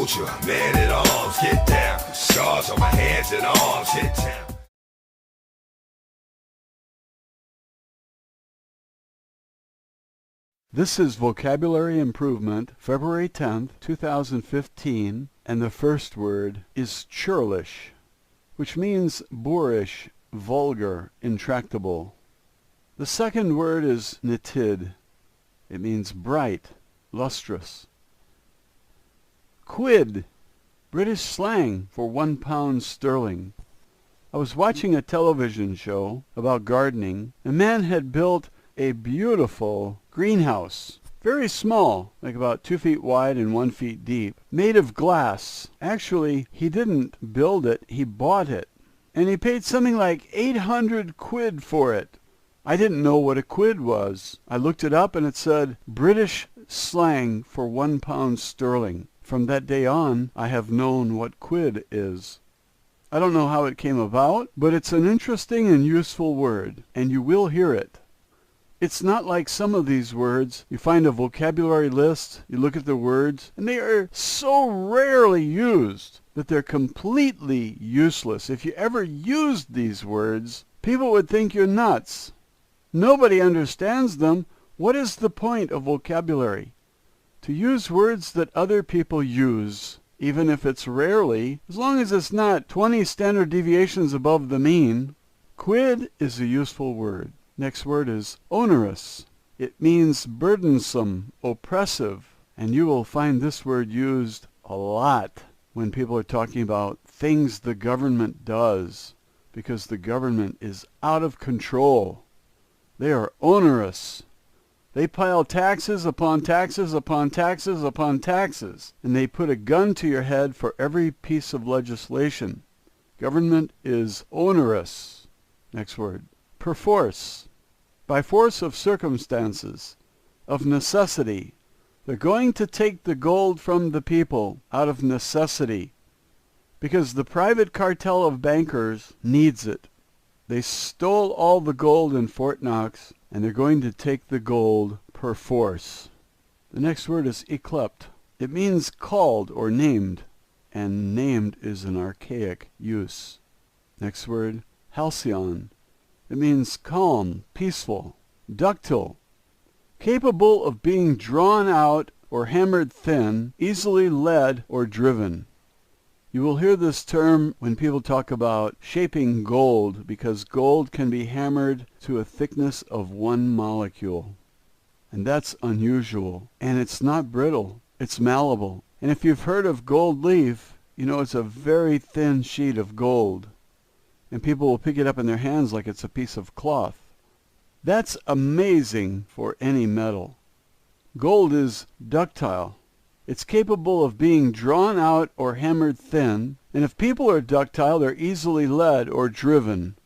soldier, man at arms, get down. Scars on my hands and arms, hit town. This is Vocabulary Improvement, February 10th, 2015, and the first word is churlish, which means boorish, vulgar, intractable. The second word is nitid. It means bright, lustrous. Quid, British slang for £1 sterling. I was watching a television show about gardening. A man had built a beautiful greenhouse, very small, like about 2 feet wide and 1 foot deep, made of glass. Actually, he didn't build it, he bought it. And he paid something like 800 quid for it. I didn't know what a quid was. I looked it up and it said British slang for £1 sterling. From that day on, I have known what quid is. I don't know how it came about, but it's an interesting and useful word, and you will hear it. It's not like some of these words. You find a vocabulary list, you look at the words, and they are so rarely used that they're completely useless. If you ever used these words, people would think you're nuts. Nobody understands them. What is the point of vocabulary? To use words that other people use, even if it's rarely, as long as it's not 20 standard deviations above the mean. Quid is a useful word. Next word is onerous. It means burdensome, oppressive, and you will find this word used a lot when people are talking about things the government does, because the government is out of control. They are onerous. They pile taxes upon taxes upon taxes upon taxes, and they put a gun to your head for every piece of legislation. Government is onerous. Next word. Perforce. By force of circumstances, of necessity. They're going to take the gold from the people out of necessity, because the private cartel of bankers needs it. They stole all the gold in Fort Knox, and they're going to take the gold perforce. The next word is yclept. It means called or named, and named is an archaic use. Next word, halcyon. It means calm, peaceful. Ductile. Capable of being drawn out or hammered thin, easily led or driven. You will hear this term when people talk about shaping gold, because gold can be hammered to a thickness of 1 molecule. And that's unusual. And it's not brittle. It's malleable. And if you've heard of gold leaf, you know it's a very thin sheet of gold. And people will pick it up in their hands like it's a piece of cloth. That's amazing for any metal. Gold is ductile. It's capable of being drawn out or hammered thin, and if people are ductile, they're easily led or driven.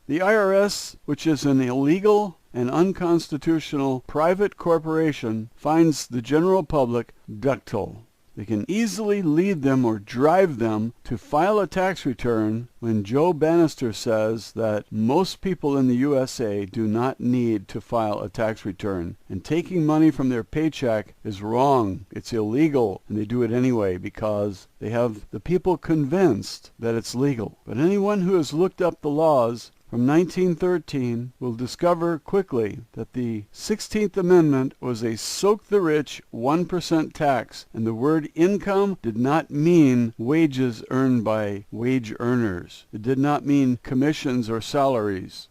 The IRS, which is an illegal and unconstitutional private corporation, finds the general public ductile. They can easily lead them or drive them to file a tax return when Joe Bannister says that most people in the USA do not need to file a tax return, and taking money from their paycheck is wrong. It's illegal, and they do it anyway because they have the people convinced that it's legal. But anyone who has looked up the laws from 1913 will discover quickly that the 16th Amendment was a soak-the-rich 1% tax, and the word income did not mean wages earned by wage earners. It did not mean commissions or salaries.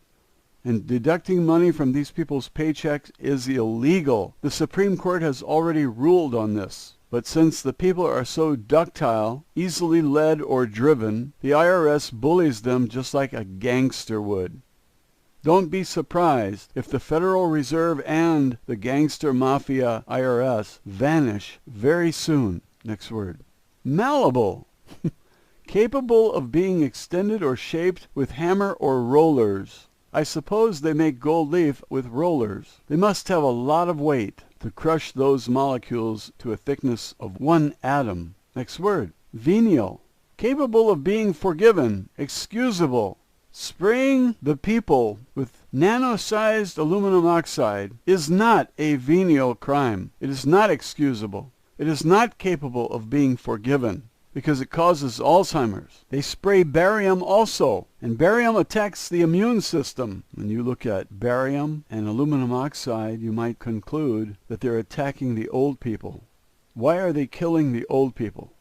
And deducting money from these people's paychecks is illegal. The Supreme Court has already ruled on this. But since the people are so ductile, easily led or driven, the IRS bullies them just like a gangster would. Don't be surprised if the Federal Reserve and the gangster mafia IRS vanish very soon. Next word. Malleable. Capable of being extended or shaped with hammer or rollers. I suppose they make gold leaf with rollers. They must have a lot of weight to crush those molecules to a thickness of 1 atom. Next word. Venial. Capable of being forgiven, excusable. Spraying the people with nano-sized aluminum oxide is not a venial crime. It is not excusable. It is not capable of being forgiven because it causes Alzheimer's. They spray barium also, and barium attacks the immune system. When you look at barium and aluminum oxide, you might conclude that they're attacking the old people. Why are they killing the old people?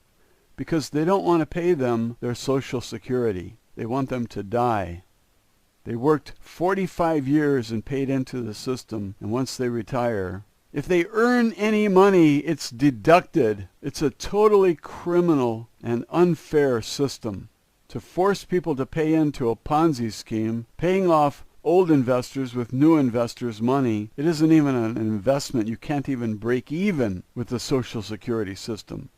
Because they don't want to pay them their Social Security. They want them to die. They worked 45 years and paid into the system, and once they retire, if they earn any money, it's deducted. It's a totally criminal and unfair system to force people to pay into a Ponzi scheme, paying off old investors with new investors' money. It isn't even an investment. You can't even break even with the Social Security system.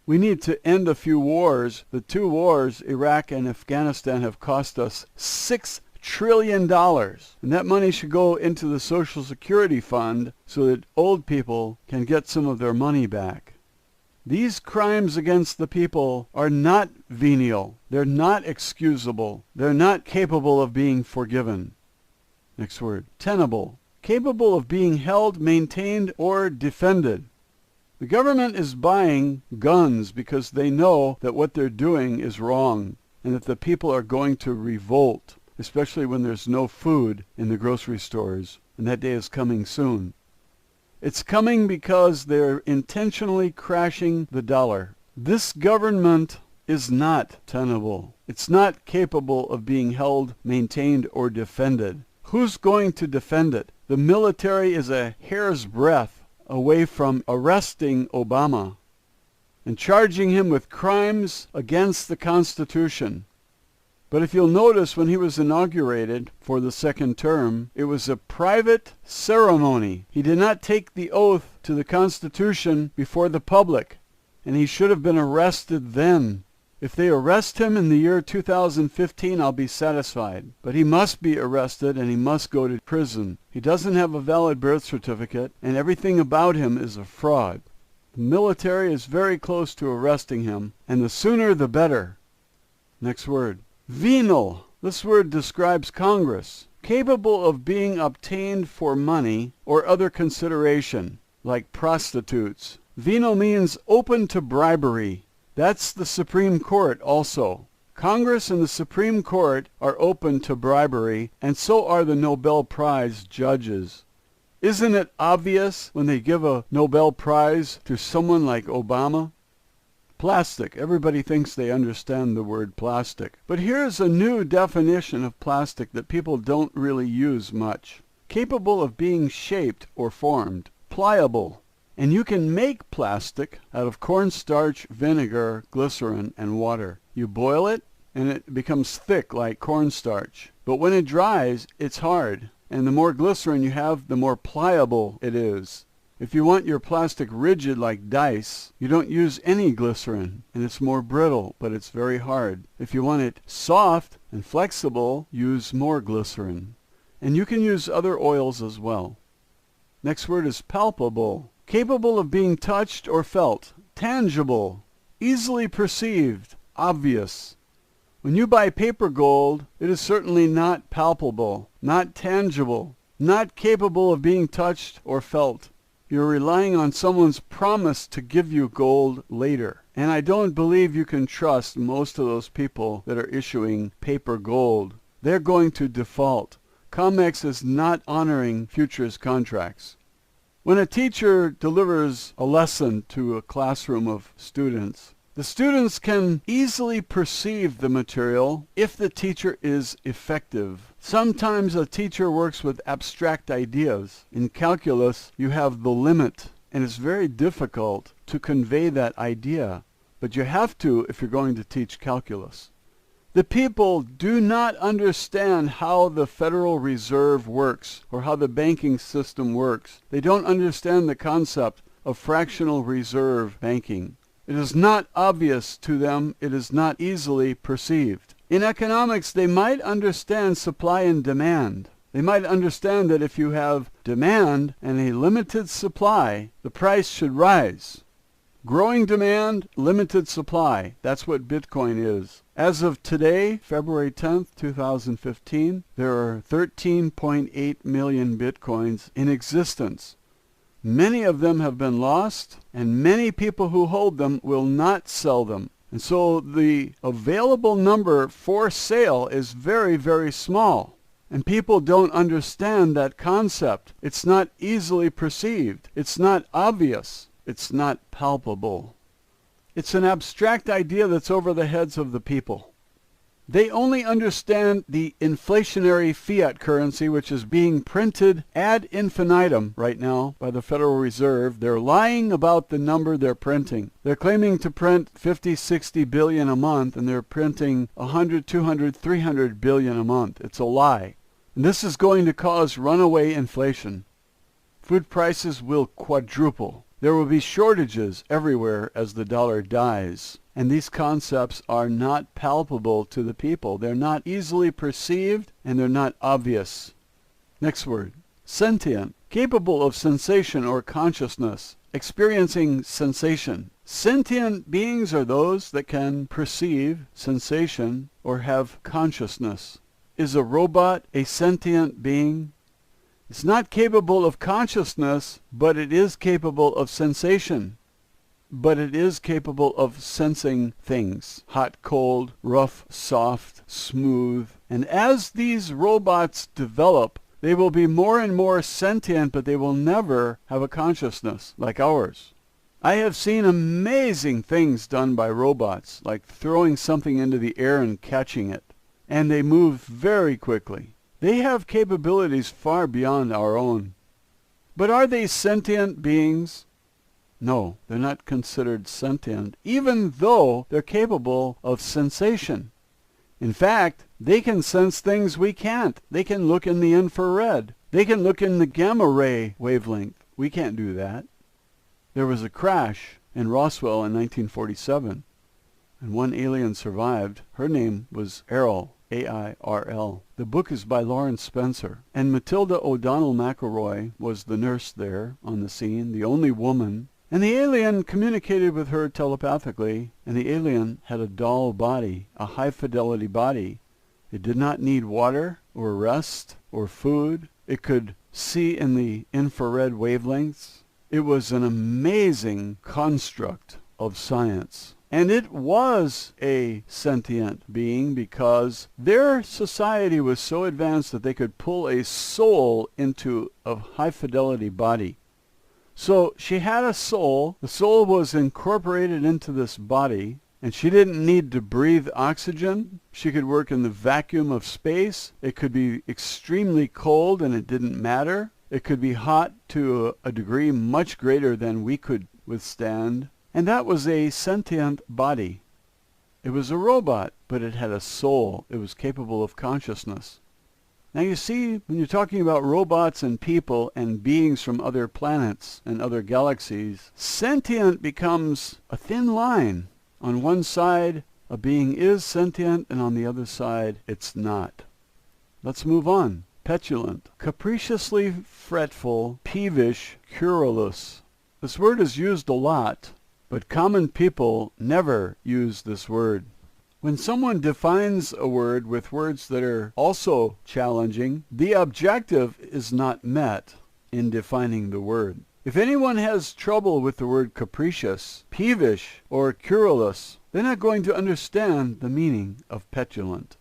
We need to end a few wars. The two wars, Iraq and Afghanistan, have cost us $6 trillion. And that money should go into the Social Security fund so that old people can get some of their money back. These crimes against the people are not venial. They're not excusable. They're not capable of being forgiven. Next word. Tenable. Capable of being held, maintained, or defended. The government is buying guns because they know that what they're doing is wrong and that the people are going to revolt, especially when there's no food in the grocery stores, and that day is coming soon. It's coming because they're intentionally crashing the dollar. This government is not tenable. It's not capable of being held, maintained, or defended. Who's going to defend it? The military is a hair's breadth away from arresting Obama and charging him with crimes against the Constitution. But if you'll notice, when he was inaugurated for the second term, it was a private ceremony. He did not take the oath to the Constitution before the public, and he should have been arrested then. If they arrest him in the year 2015, I'll be satisfied. But he must be arrested and he must go to prison. He doesn't have a valid birth certificate, and everything about him is a fraud. The military is very close to arresting him, and the sooner the better. Next word. Venal. This word describes Congress, capable of being obtained for money or other consideration, like prostitutes. Venal means open to bribery. That's the Supreme Court also. Congress and the Supreme Court are open to bribery, and so are the Nobel Prize judges. Isn't it obvious when they give a Nobel Prize to someone like Obama? Plastic. Everybody thinks they understand the word plastic. But here's a new definition of plastic that people don't really use much. Capable of being shaped or formed. Pliable. And you can make plastic out of cornstarch, vinegar, glycerin, and water. You boil it, and it becomes thick like cornstarch. But when it dries, it's hard. And the more glycerin you have, the more pliable it is. If you want your plastic rigid like dice, you don't use any glycerin, and it's more brittle, but it's very hard. If you want it soft and flexible, use more glycerin. And you can use other oils as well. Next word is palpable. Capable of being touched or felt. Tangible. Easily perceived. Obvious. When you buy paper gold, it is certainly not palpable, not tangible, not capable of being touched or felt. You're relying on someone's promise to give you gold later. And I don't believe you can trust most of those people that are issuing paper gold. They're going to default. COMEX is not honoring futures contracts. When a teacher delivers a lesson to a classroom of students, the students can easily perceive the material if the teacher is effective. Sometimes a teacher works with abstract ideas. In calculus, you have the limit, and it's very difficult to convey that idea. But you have to if you're going to teach calculus. The people do not understand how the Federal Reserve works or how the banking system works. They don't understand the concept of fractional reserve banking. It is not obvious to them. It is not easily perceived. In economics, they might understand supply and demand. They might understand that if you have demand and a limited supply, the price should rise. Growing demand, limited supply. That's what Bitcoin is. As of today, February 10th, 2015, there are 13.8 million Bitcoins in existence. Many of them have been lost, and many people who hold them will not sell them. And so the available number for sale is very, very small. And people don't understand that concept. It's not easily perceived. It's not obvious. It's not palpable. It's an abstract idea that's over the heads of the people. They only understand the inflationary fiat currency, which is being printed ad infinitum right now by the Federal Reserve. They're lying about the number they're printing. They're claiming to print 50, 60 billion a month, and they're printing 100, 200, 300 billion a month. It's a lie. And this is going to cause runaway inflation. Food prices will quadruple. There will be shortages everywhere as the dollar dies. And these concepts are not palpable to the people. They're not easily perceived, and they're not obvious. Next word. Sentient. Capable of sensation or consciousness. Experiencing sensation. Sentient beings are those that can perceive sensation or have consciousness. Is a robot a sentient being? It's not capable of consciousness, but it is capable of sensation. But it is capable of sensing things. Hot, cold, rough, soft, smooth. And as these robots develop, they will be more and more sentient, but they will never have a consciousness like ours. I have seen amazing things done by robots, like throwing something into the air and catching it. And they move very quickly. They have capabilities far beyond our own. But are they sentient beings? No, they're not considered sentient, even though they're capable of sensation. In fact, they can sense things we can't. They can look in the infrared. They can look in the gamma ray wavelength. We can't do that. There was a crash in Roswell in 1947, and one alien survived. Her name was Errol. A-I-R-L. The book is by Lawrence Spencer. And Matilda O'Donnell McElroy was the nurse there on the scene, the only woman. And the alien communicated with her telepathically, and the alien had a doll body, a high-fidelity body. It did not need water or rest or food. It could see in the infrared wavelengths. It was an amazing construct of science. And it was a sentient being because their society was so advanced that they could pull a soul into a high-fidelity body. So she had a soul. The soul was incorporated into this body, and she didn't need to breathe oxygen. She could work in the vacuum of space. It could be extremely cold, and it didn't matter. It could be hot to a degree much greater than we could withstand. And that was a sentient body. It was a robot, but it had a soul. It was capable of consciousness. Now you see, when you're talking about robots and people and beings from other planets and other galaxies, sentient becomes a thin line. On one side, a being is sentient, and on the other side, it's not. Let's move on. Petulant. Capriciously fretful, peevish, querulous. This word is used a lot, but common people never use this word. When someone defines a word with words that are also challenging, the objective is not met in defining the word. If anyone has trouble with the word capricious, peevish, or querulous, they're not going to understand the meaning of petulant.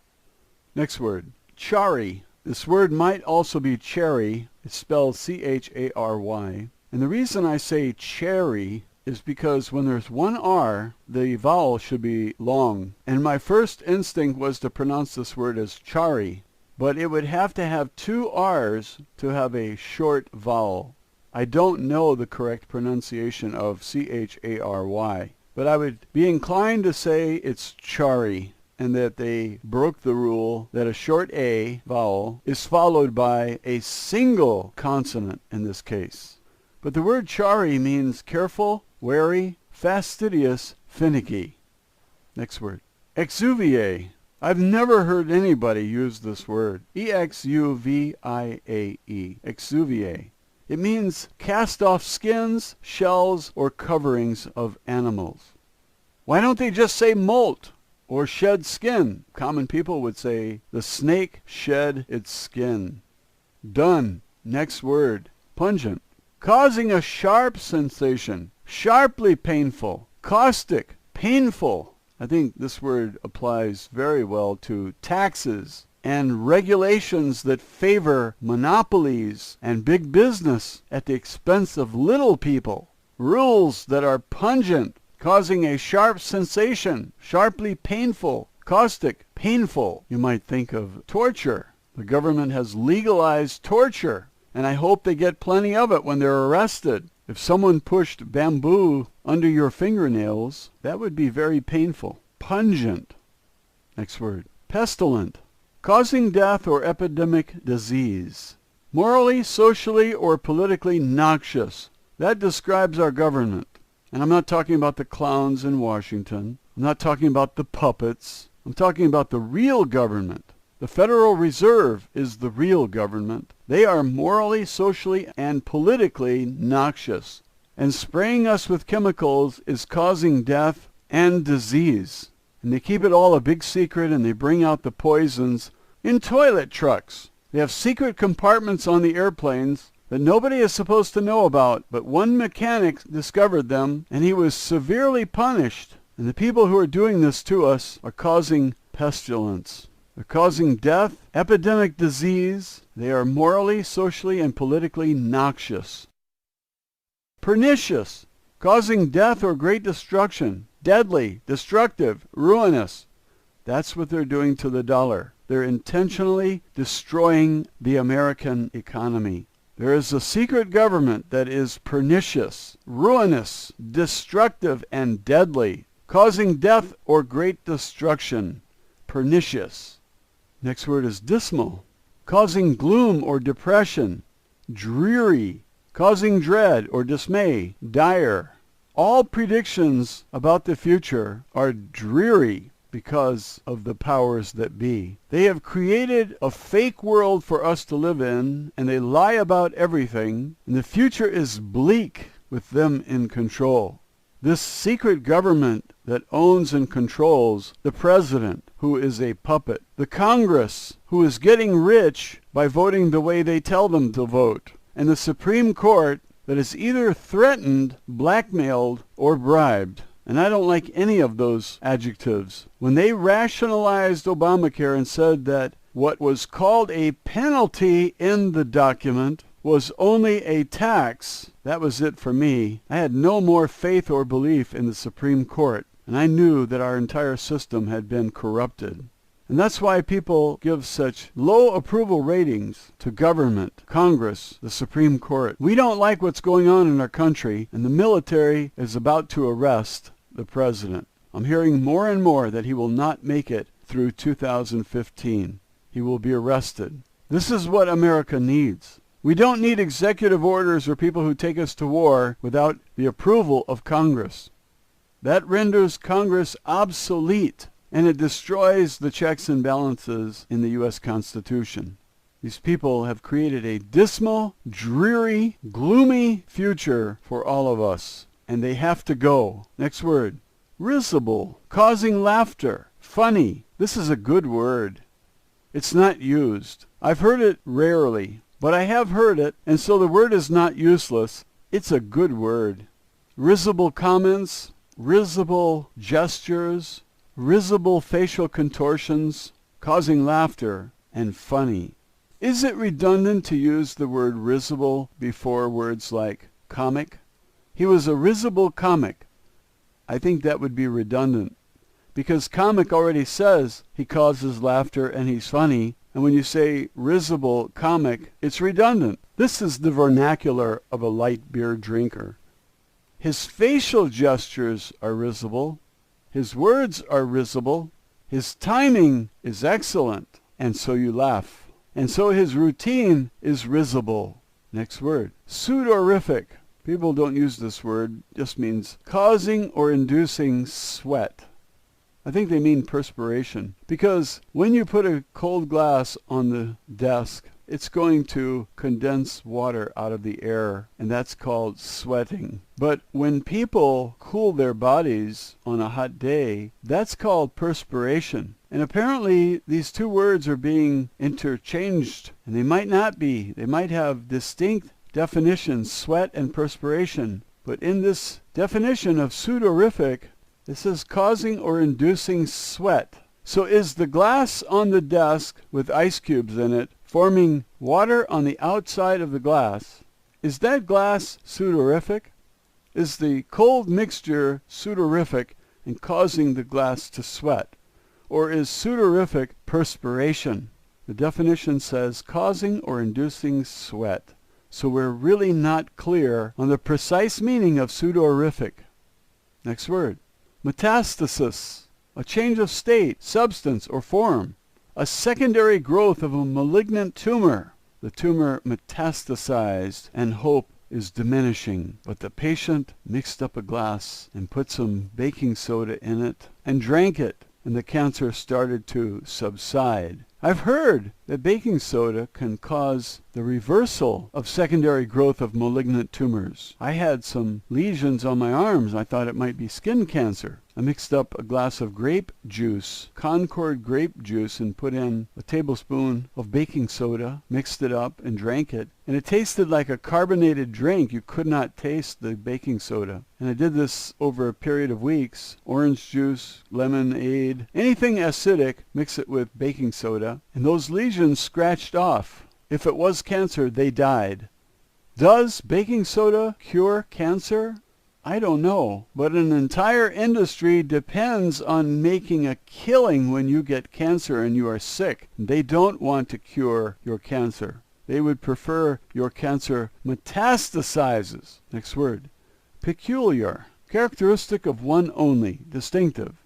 Next word, chary. This word might also be cherry. It's spelled C-H-A-R-Y. And the reason I say cherry is because when there's one R, the vowel should be long. And my first instinct was to pronounce this word as chari, but it would have to have two R's to have a short vowel. I don't know the correct pronunciation of C-H-A-R-Y, but I would be inclined to say it's chari, and that they broke the rule that a short A vowel is followed by a single consonant in this case. But the word chari means careful, wary, fastidious, finicky. Next word. Exuviae. I've never heard anybody use this word. E-X-U-V-I-A-E. Exuviae. It means cast off skins, shells, or coverings of animals. Why don't they just say molt or shed skin? Common people would say the snake shed its skin. Done. Next word. Pungent. causing a sharp sensation, sharply painful, caustic, painful. I think this word applies very well to taxes and regulations that favor monopolies and big business at the expense of little people. Rules that are pungent, causing a sharp sensation, sharply painful, caustic, painful. You might think of torture. The government has legalized torture, and I hope they get plenty of it when they're arrested. If someone pushed bamboo under your fingernails, that would be very painful. Pungent. Next word. Pestilent. Causing death or epidemic disease. Morally, socially, or politically noxious. That describes our government. And I'm not talking about the clowns in Washington. I'm not talking about the puppets. I'm talking about the real government. The Federal Reserve is the real government. They are morally, socially, and politically noxious. And spraying us with chemicals is causing death and disease. And they keep it all a big secret, and they bring out the poisons in toilet trucks. They have secret compartments on the airplanes that nobody is supposed to know about, but one mechanic discovered them, and he was severely punished. And the people who are doing this to us are causing pestilence. They're causing death, epidemic disease. They are morally, socially, and politically noxious. Pernicious, causing death or great destruction. Deadly, destructive, ruinous. That's what they're doing to the dollar. They're intentionally destroying the American economy. There is a secret government that is pernicious, ruinous, destructive, and deadly, causing death or great destruction. Pernicious. Next word is dismal, causing gloom or depression. Dreary, causing dread or dismay. Dire. All predictions about the future are dreary because of the powers that be. They have created a fake world for us to live in, and they lie about everything, and the future is bleak with them in control. This secret government that owns and controls the president, who is a puppet, the Congress, who is getting rich by voting the way they tell them to vote, and the Supreme Court that is either threatened, blackmailed, or bribed. And I don't like any of those adjectives. When they rationalized Obamacare and said that what was called a penalty in the document was only a tax, that was it for me. I had no more faith or belief in the Supreme Court, and I knew that our entire system had been corrupted. And that's why people give such low approval ratings to government, Congress, the Supreme Court. We don't like what's going on in our country, and the military is about to arrest the president. I'm hearing more and more that he will not make it through 2015. He will be arrested. This is what America needs. We don't need executive orders or people who take us to war without the approval of Congress. That renders Congress obsolete, and it destroys the checks and balances in the U.S. Constitution. These people have created a dismal, dreary, gloomy future for all of us, and they have to go. Next word. Risible, causing laughter, funny. This is a good word. It's not used. I've heard it rarely, but I have heard it, and so the word is not useless. It's a good word. Risible comments, risible gestures, risible facial contortions, causing laughter, and funny. Is it redundant to use the word risible before words like comic? He was a risible comic. I think that would be redundant, because comic already says he causes laughter and he's funny, and when you say risible comic, it's redundant. This is the vernacular of a light beer drinker. His facial gestures are risible. His words are risible. His timing is excellent, and so you laugh. And so his routine is risible. Next word. Sudorific. People don't use this word. It just means causing or inducing sweat. I think they mean perspiration. Because when you put a cold glass on the desk, it's going to condense water out of the air, and that's called sweating. But when people cool their bodies on a hot day, that's called perspiration. And apparently these two words are being interchanged, and they might not be. They might have distinct definition, sweat and perspiration. But in this definition of sudorific, it says causing or inducing sweat. So is the glass on the desk with ice cubes in it forming water on the outside of the glass? Is that glass sudorific? Is the cold mixture sudorific and causing the glass to sweat? Or is sudorific perspiration? The definition says causing or inducing sweat. So we're really not clear on the precise meaning of sudorific. Next word. Metastasis. A change of state, substance, or form. A secondary growth of a malignant tumor. The tumor metastasized and hope is diminishing, but the patient mixed up a glass and put some baking soda in it and drank it, and the cancer started to subside. I've heard that baking soda can cause the reversal of secondary growth of malignant tumors. I had some lesions on my arms. I thought it might be skin cancer. I mixed up a glass of grape juice, Concord grape juice, and put in a tablespoon of baking soda, mixed it up, and drank it. And it tasted like a carbonated drink. You could not taste the baking soda. And I did this over a period of weeks. Orange juice, lemonade, anything acidic, mix it with baking soda, and those lesions scratched off. If it was cancer, they died. Does baking soda cure cancer? I don't know, but an entire industry depends on making a killing when you get cancer and you are sick. They don't want to cure your cancer. They would prefer your cancer metastasizes. Next word. Peculiar. Characteristic of one only. Distinctive.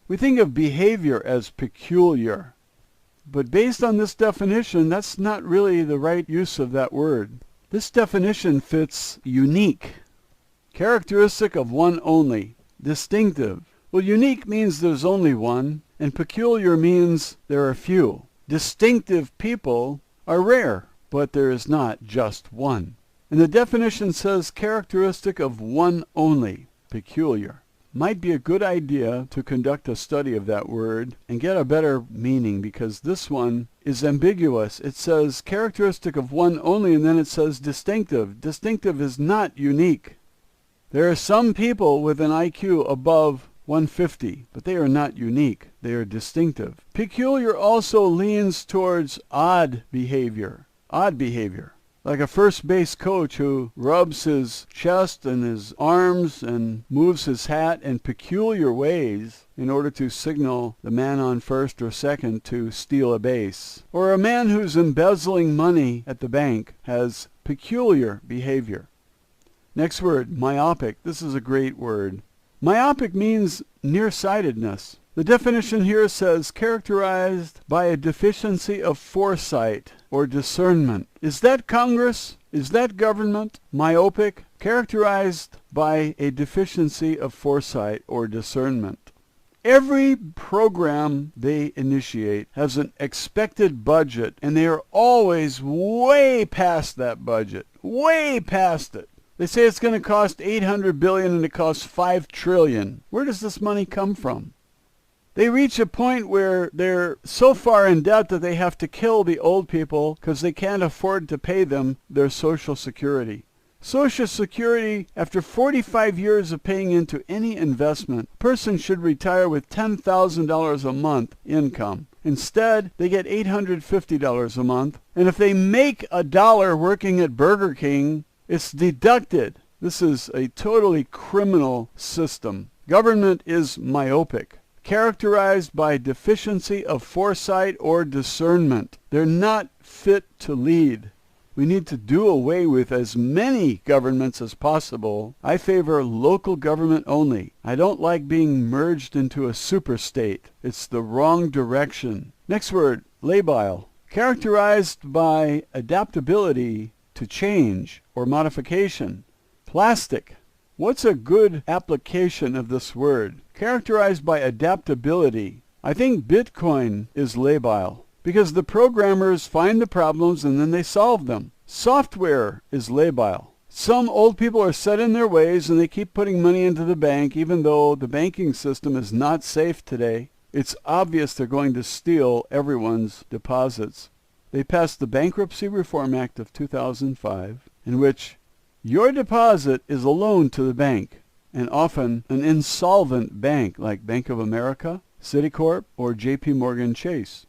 We think of behavior as peculiar. But based on this definition, that's not really the right use of that word. This definition fits unique. Characteristic of one only. Distinctive. Well, unique means there's only one, and peculiar means there are few. Distinctive people are rare, but there is not just one. And the definition says characteristic of one only. Peculiar. Might be a good idea to conduct a study of that word and get a better meaning, because this one is ambiguous. It says characteristic of one only, and then it says distinctive. Distinctive is not unique. There are some people with an IQ above 150, but they are not unique. They are distinctive. Peculiar also leans towards odd behavior. Odd behavior. Like a first base coach who rubs his chest and his arms and moves his hat in peculiar ways in order to signal the man on first or second to steal a base. Or a man who's embezzling money at the bank has peculiar behavior. Next word, myopic. This is a great word. Myopic means nearsightedness. The definition here says characterized by a deficiency of foresight or discernment. Is that Congress? Is that government? Myopic? Characterized by a deficiency of foresight or discernment. Every program they initiate has an expected budget, and they are always way past that budget. Way past it. They say it's going to cost $800 billion and it costs $5 trillion. Where does this money come from? They reach a point where they're so far in debt that they have to kill the old people because they can't afford to pay them their Social Security. Social Security, after 45 years of paying into any investment, a person should retire with $10,000 a month income. Instead, they get $850 a month. And if they make $1 working at Burger King, it's deducted. This is a totally criminal system. Government is myopic, characterized by deficiency of foresight or discernment. They're not fit to lead. We need to do away with as many governments as possible. I favor local government only. I don't like being merged into a superstate. It's the wrong direction. Next word, labile. Characterized by adaptability to change or modification. Plastic. What's a good application of this word? Characterized by adaptability. I think Bitcoin is labile because the programmers find the problems and then they solve them. Software is labile. Some old people are set in their ways and they keep putting money into the bank even though the banking system is not safe today. It's obvious they're going to steal everyone's deposits. They passed the Bankruptcy Reform Act of 2005, in which your deposit is a loan to the bank, and often an insolvent bank like Bank of America, Citicorp, or J.P. Morgan Chase.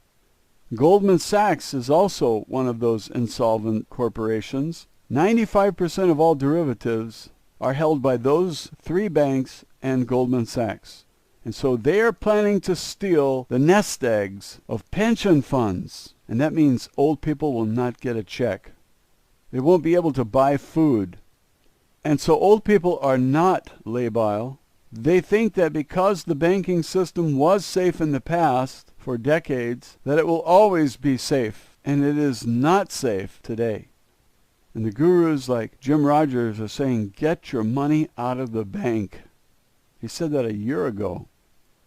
Goldman Sachs is also one of those insolvent corporations. 95% of all derivatives are held by those three banks and Goldman Sachs. And so they are planning to steal the nest eggs of pension funds. And that means old people will not get a check. They won't be able to buy food. And so old people are not labile. They think that because the banking system was safe in the past for decades, that it will always be safe. And it is not safe today. And the gurus like Jim Rogers are saying, get your money out of the bank. He said that a year ago.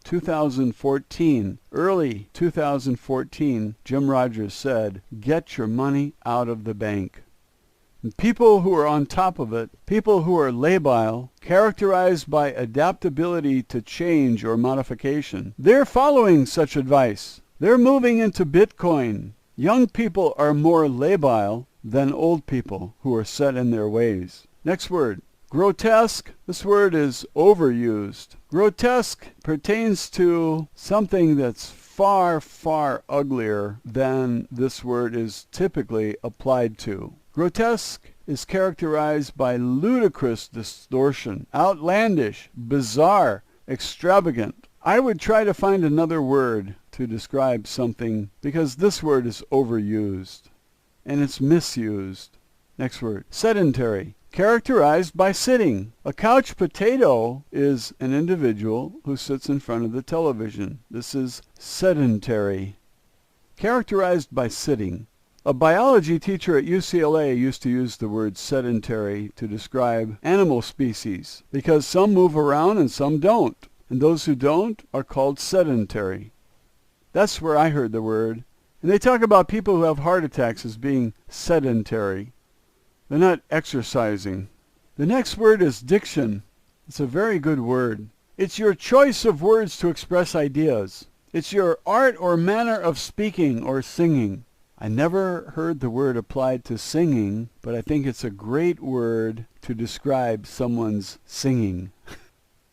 2014, early 2014, Jim Rogers said, get your money out of the bank. And people who are on top of it, people who are labile, characterized by adaptability to change or modification, they're following such advice. They're moving into Bitcoin. Young people are more labile than old people who are set in their ways. Next word. Grotesque. This word is overused. Grotesque pertains to something that's far, far uglier than this word is typically applied to. Grotesque is characterized by ludicrous distortion, outlandish, bizarre, extravagant. I would try to find another word to describe something because this word is overused and it's misused. Next word. Sedentary. Characterized by sitting. A couch potato is an individual who sits in front of the television. This is sedentary. Characterized by sitting. A biology teacher at UCLA used to use the word sedentary to describe animal species because some move around and some don't. And those who don't are called sedentary. That's where I heard the word. And they talk about people who have heart attacks as being sedentary. They're not exercising. The next word is diction. It's a very good word. It's your choice of words to express ideas. It's your art or manner of speaking or singing. I never heard the word applied to singing, but I think it's a great word to describe someone's singing.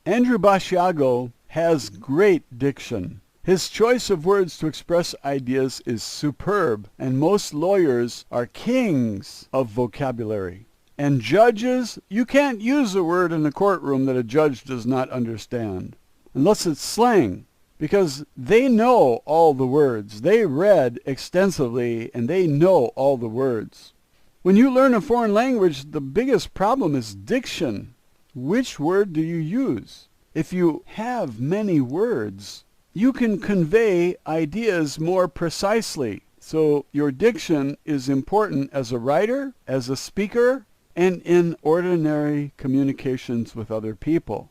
Andrew Basiago has great diction. His choice of words to express ideas is superb, and most lawyers are kings of vocabulary. And judges, you can't use a word in a courtroom that a judge does not understand, unless it's slang, because they know all the words. They read extensively, and they know all the words. When you learn a foreign language, the biggest problem is diction. Which word do you use? If you have many words, you can convey ideas more precisely. So your diction is important as a writer, as a speaker, and in ordinary communications with other people.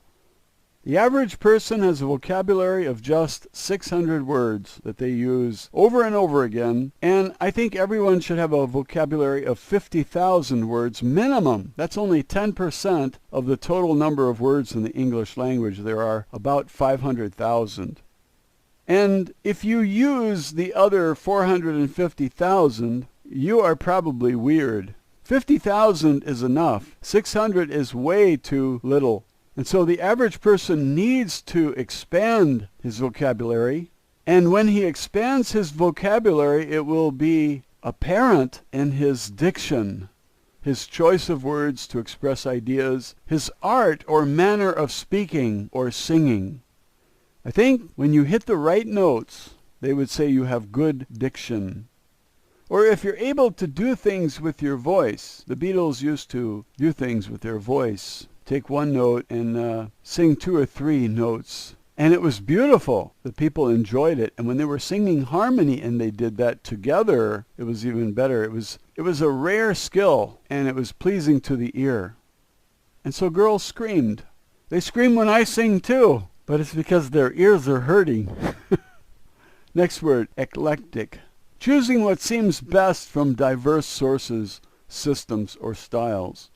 The average person has a vocabulary of just 600 words that they use over and over again, and I think everyone should have a vocabulary of 50,000 words minimum. That's only 10% of the total number of words in the English language. There are about 500,000. And if you use the other 450,000, you are probably weird. 50,000 is enough. 600 is way too little. And so the average person needs to expand his vocabulary. And when he expands his vocabulary, it will be apparent in his diction, his choice of words to express ideas, his art or manner of speaking or singing. I think when you hit the right notes, they would say you have good diction. Or if you're able to do things with your voice, the Beatles used to do things with their voice. Take one note and sing 2 or 3 notes. And it was beautiful. The people enjoyed it. And when they were singing harmony and they did that together, it was even better. It was a rare skill, and it was pleasing to the ear. And so girls screamed. They scream when I sing too. But it's because their ears are hurting. Next word, eclectic. Choosing what seems best from diverse sources, systems, or styles.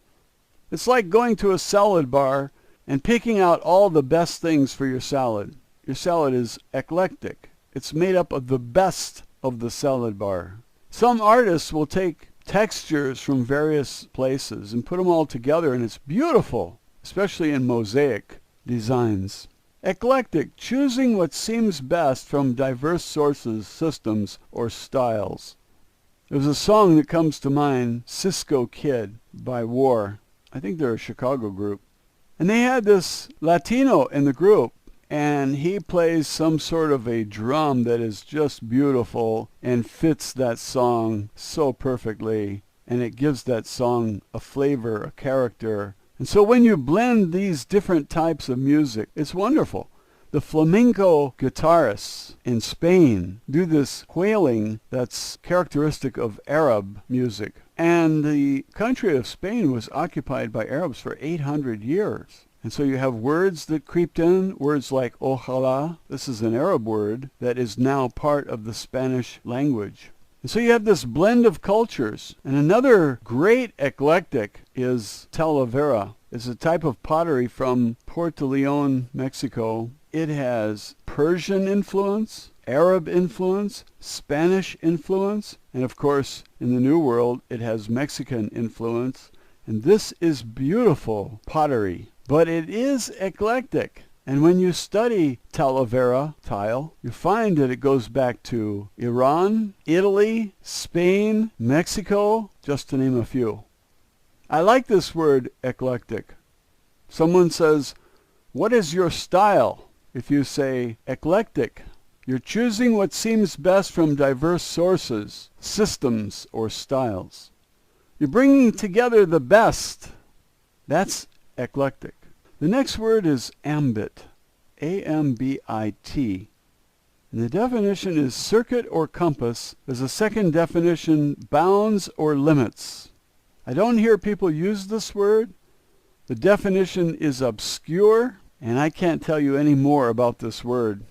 It's like going to a salad bar and picking out all the best things for your salad. Your salad is eclectic. It's made up of the best of the salad bar. Some artists will take textures from various places and put them all together, and it's beautiful, especially in mosaic designs. Eclectic, choosing what seems best from diverse sources, systems, or styles. There's a song that comes to mind, Cisco Kid by War. I think they're a Chicago group. And they had this Latino in the group, and he plays some sort of a drum that is just beautiful and fits that song so perfectly, and it gives that song a flavor, a character. And so when you blend these different types of music, it's wonderful. The flamenco guitarists in Spain do this wailing that's characteristic of Arab music. And the country of Spain was occupied by Arabs for 800 years. And so you have words that creeped in, words like ojalá. This is an Arab word that is now part of the Spanish language. And so you have this blend of cultures. And another great eclectic is talavera. It's a type of pottery from Puerto León, Mexico. It has Persian influence, Arab influence, Spanish influence, and of course, in the New World, it has Mexican influence. And this is beautiful pottery, but it is eclectic. And when you study talavera, tile, you find that it goes back to Iran, Italy, Spain, Mexico, just to name a few. I like this word, eclectic. Someone says, "What is your style?" If you say eclectic, you're choosing what seems best from diverse sources, systems, or styles. You're bringing together the best. That's eclectic. The next word is ambit, A-M-B-I-T. And the definition is circuit or compass. There's a second definition, bounds or limits. I don't hear people use this word. The definition is obscure, and I can't tell you any more about this word.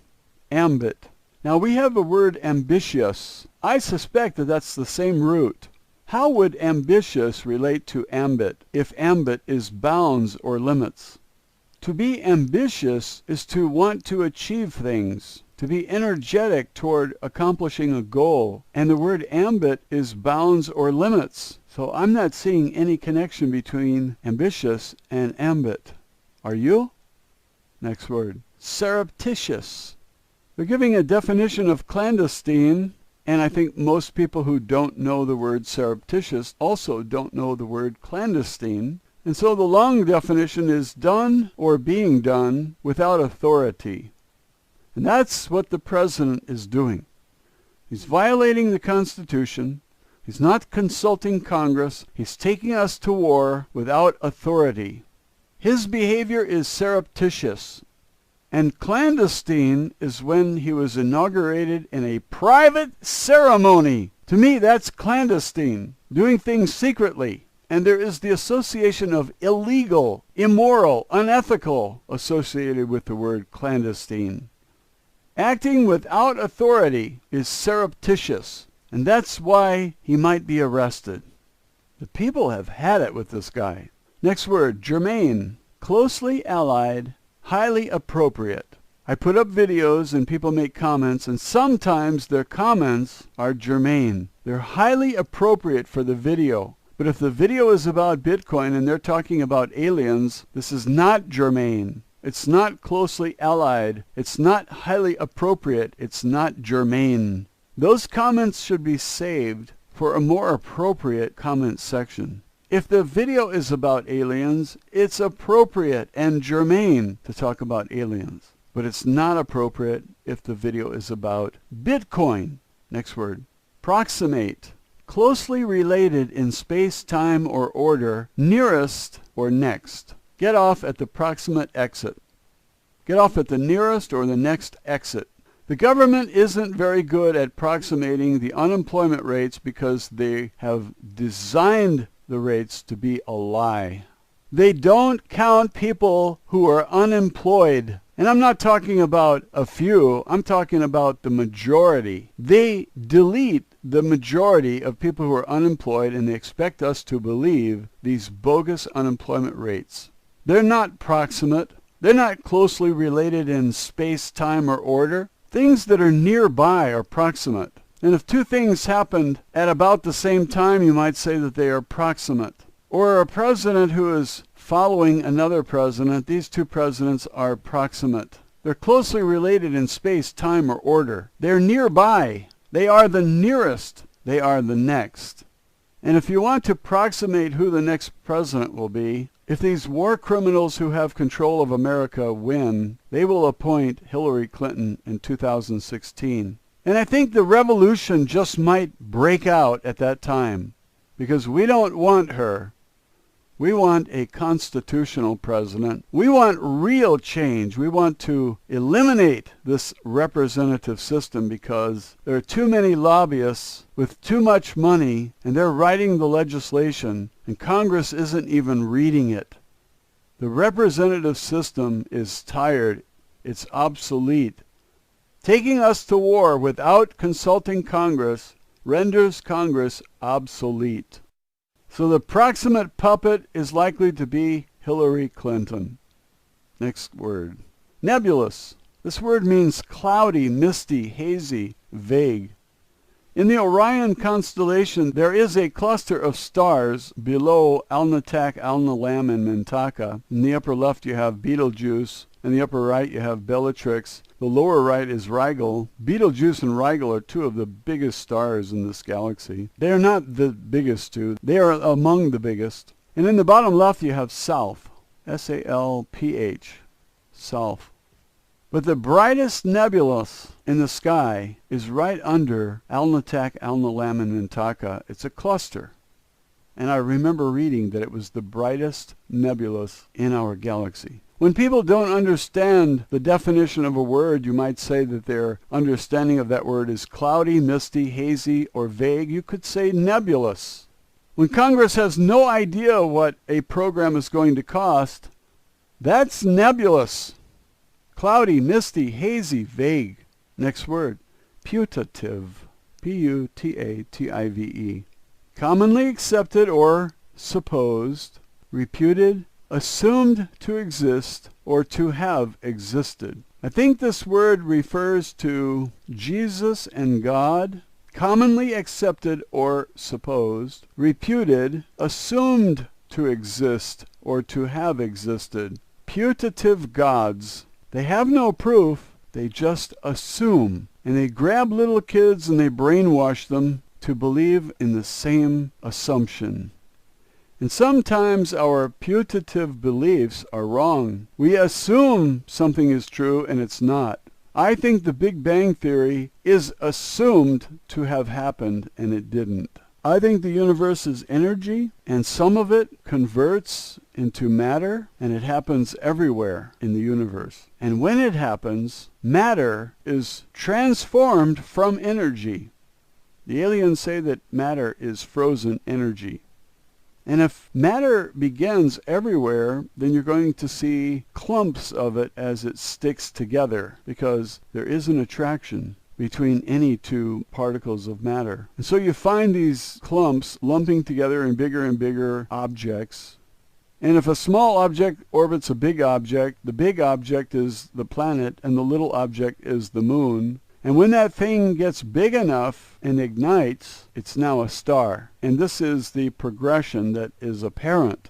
Ambit. Now we have a word ambitious. I suspect that that's the same root. How would ambitious relate to ambit if ambit is bounds or limits? To be ambitious is to want to achieve things, to be energetic toward accomplishing a goal. And the word ambit is bounds or limits. So I'm not seeing any connection between ambitious and ambit. Are you? Next word. Surreptitious. They're giving a definition of clandestine, and I think most people who don't know the word surreptitious also don't know the word clandestine. And so the long definition is done or being done without authority. And that's what the president is doing. He's violating the Constitution. He's not consulting Congress. He's taking us to war without authority. His behavior is surreptitious. And clandestine is when he was inaugurated in a private ceremony. To me, that's clandestine, doing things secretly. And there is the association of illegal, immoral, unethical associated with the word clandestine. Acting without authority is surreptitious, and that's why he might be arrested. The people have had it with this guy. Next word, germane, closely allied, highly appropriate. I put up videos and people make comments, and sometimes their comments are germane. They're highly appropriate for the video. But if the video is about Bitcoin and they're talking about aliens, this is not germane. It's not closely allied. It's not highly appropriate. It's not germane. Those comments should be saved for a more appropriate comment section. If the video is about aliens, it's appropriate and germane to talk about aliens. But it's not appropriate if the video is about Bitcoin. Next word. Proximate. Closely related in space, time, or order, nearest or next. Get off at the proximate exit. Get off at the nearest or the next exit. The government isn't very good at approximating the unemployment rates because they have designed the rates to be a lie. They don't count people who are unemployed. And I'm not talking about a few. I'm talking about the majority. They delete the majority of people who are unemployed, and they expect us to believe these bogus unemployment rates. They're not proximate. They're not closely related in space, time, or order. Things that are nearby are proximate. And if two things happened at about the same time, you might say that they are proximate. Or a president who is following another president, these two presidents are proximate. They're closely related in space, time, or order. They're nearby. They are the nearest. They are the next. And if you want to approximate who the next president will be, if these war criminals who have control of America win, they will appoint Hillary Clinton in 2016. And I think the revolution just might break out at that time, because we don't want her. We want a constitutional president. We want real change. We want to eliminate this representative system because there are too many lobbyists with too much money, and they're writing the legislation, and Congress isn't even reading it. The representative system is tired. It's obsolete. Taking us to war without consulting Congress renders Congress obsolete. So the proximate puppet is likely to be Hillary Clinton. Next word. Nebulous. This word means cloudy, misty, hazy, vague. In the Orion constellation, there is a cluster of stars below Alnitak, Alnilam, and Mintaka. In the upper left, you have Betelgeuse. In the upper right, you have Bellatrix. The lower right is Rigel. Betelgeuse and Rigel are two of the biggest stars in this galaxy. They are not the biggest two. They are among the biggest. And in the bottom left, you have Salph. S-A-L-P-H. Salph. But the brightest nebulous in the sky is right under Alnitak, Alnilam, and Mintaka. It's a cluster. And I remember reading that it was the brightest nebulous in our galaxy. When people don't understand the definition of a word, you might say that their understanding of that word is cloudy, misty, hazy, or vague. You could say nebulous. When Congress has no idea what a program is going to cost, that's nebulous. Cloudy, misty, hazy, vague. Next word. Putative. P-U-T-A-T-I-V-E. Commonly accepted or supposed, reputed, assumed to exist, or to have existed. I think this word refers to Jesus and God. Commonly accepted or supposed, reputed, assumed to exist, or to have existed. Putative gods. They have no proof, they just assume. And they grab little kids and they brainwash them to believe in the same assumption. And sometimes our putative beliefs are wrong. We assume something is true and it's not. I think the Big Bang Theory is assumed to have happened and it didn't. I think the universe is energy, and some of it converts into matter, and it happens everywhere in the universe. And when it happens, matter is transformed from energy. The aliens say that matter is frozen energy. And if matter begins everywhere, then you're going to see clumps of it as it sticks together, because there is an attraction between any two particles of matter. And so you find these clumps lumping together in bigger and bigger objects. And if a small object orbits a big object, the big object is the planet and the little object is the moon. And when that thing gets big enough and ignites, it's now a star. And this is the progression that is apparent.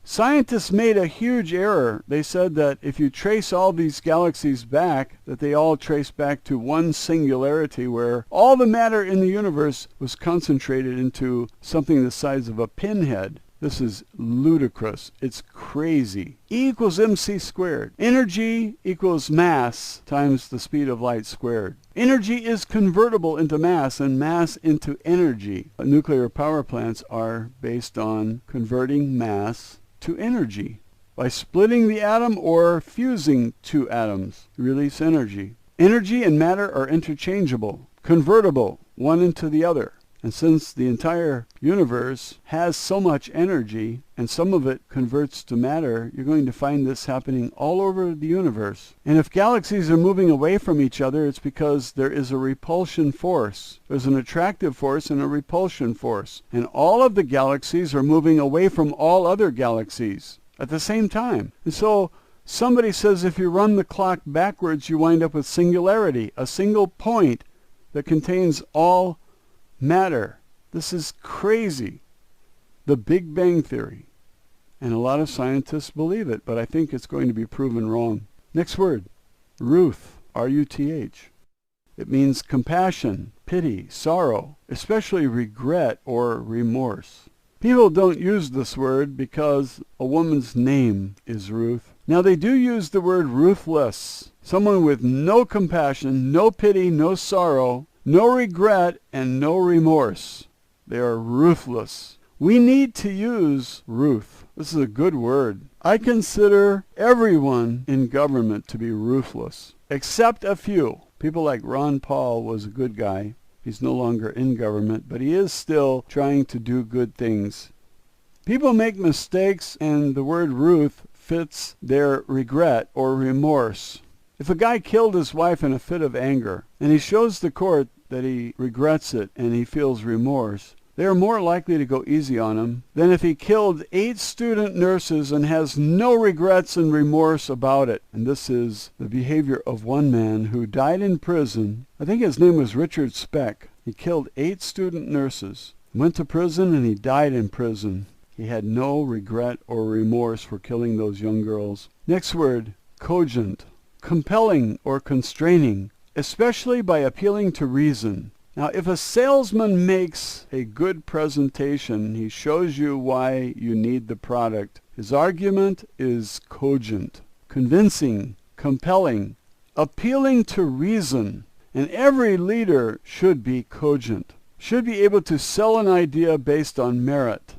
Scientists made a huge error. They said that if you trace all these galaxies back, that they all trace back to one singularity where all the matter in the universe was concentrated into something the size of a pinhead. This is ludicrous. It's crazy. E equals mc squared. Energy equals mass times the speed of light squared. Energy is convertible into mass and mass into energy. Nuclear power plants are based on converting mass to energy. By splitting the atom or fusing two atoms, release energy. Energy and matter are interchangeable, convertible, one into the other. And since the entire universe has so much energy, and some of it converts to matter, you're going to find this happening all over the universe. And if galaxies are moving away from each other, it's because there is a repulsion force. There's an attractive force and a repulsion force. And all of the galaxies are moving away from all other galaxies at the same time. And so somebody says if you run the clock backwards, you wind up with singularity, a single point that contains all matter. This is crazy. The Big Bang Theory. And a lot of scientists believe it, but I think it's going to be proven wrong. Next word, ruth, R-U-T-H. It means compassion, pity, sorrow, especially regret or remorse. People don't use this word because a woman's name is Ruth. Now they do use the word ruthless, someone with no compassion, no pity, no sorrow, no regret, and no remorse. They are ruthless. We need to use ruth. This is a good word. I consider everyone in government to be ruthless, except a few. People like Ron Paul was a good guy. He's no longer in government, but he is still trying to do good things. People make mistakes, and the word ruth fits their regret or remorse. If a guy killed his wife in a fit of anger, and he shows the court that he regrets it and he feels remorse, they are more likely to go easy on him than if he killed 8 student nurses and has no regrets and remorse about it. And this is the behavior of one man who died in prison. I think his name was Richard Speck. He killed 8 student nurses, went to prison, and he died in prison. He had no regret or remorse for killing those young girls. Next word, cogent. Compelling or constraining, especially by appealing to reason. Now, if a salesman makes a good presentation, he shows you why you need the product. His argument is cogent, convincing, compelling, appealing to reason. And every leader should be cogent, should be able to sell an idea based on merit.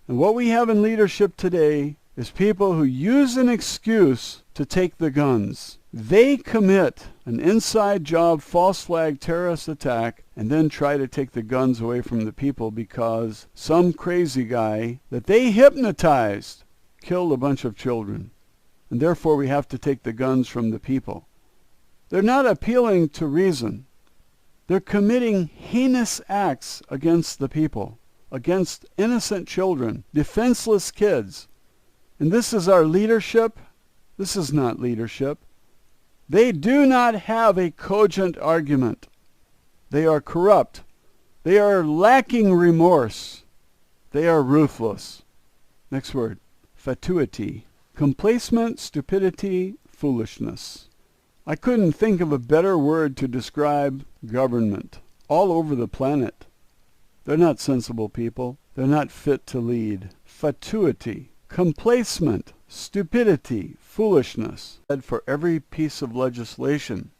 And what we have in leadership today is people who use an excuse to take the guns. They commit an inside job, false flag terrorist attack, and then try to take the guns away from the people because some crazy guy that they hypnotized killed a bunch of children. And therefore we have to take the guns from the people. They're not appealing to reason. They're committing heinous acts against the people, against innocent children, defenseless kids. And this is our leadership? This is not leadership. They do not have a cogent argument. They are corrupt. They are lacking remorse. They are ruthless. Next word, fatuity. Complacement, stupidity, foolishness. I couldn't think of a better word to describe government all over the planet. They're not sensible people. They're not fit to lead. Fatuity, complacement, stupidity, foolishness. For every piece of legislation,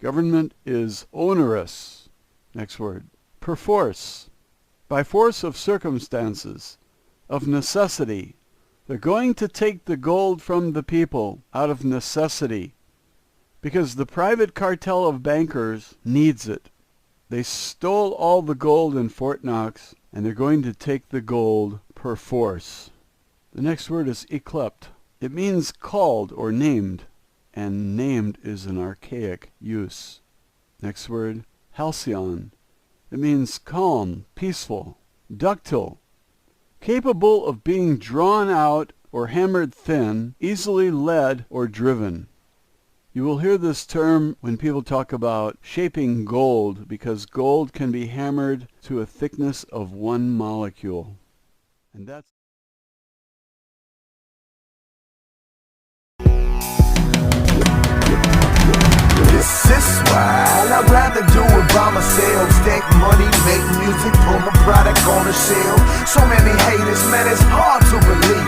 government is onerous. Next word, perforce. By force of circumstances, of necessity. They're going to take the gold from the people out of necessity because the private cartel of bankers needs it. They stole all the gold in Fort Knox, and they're going to take the gold perforce. The next word is yclept. It means called or named, and named is an archaic use. Next word, halcyon. It means calm, peaceful, ductile, capable of being drawn out or hammered thin, easily led or driven. You will hear this term when people talk about shaping gold, because gold can be hammered to a thickness of 1 molecule. And that's This is why I'd rather do it by myself. Stack money, make music, put my product on the shelf. So many haters, man, it's hard to believe.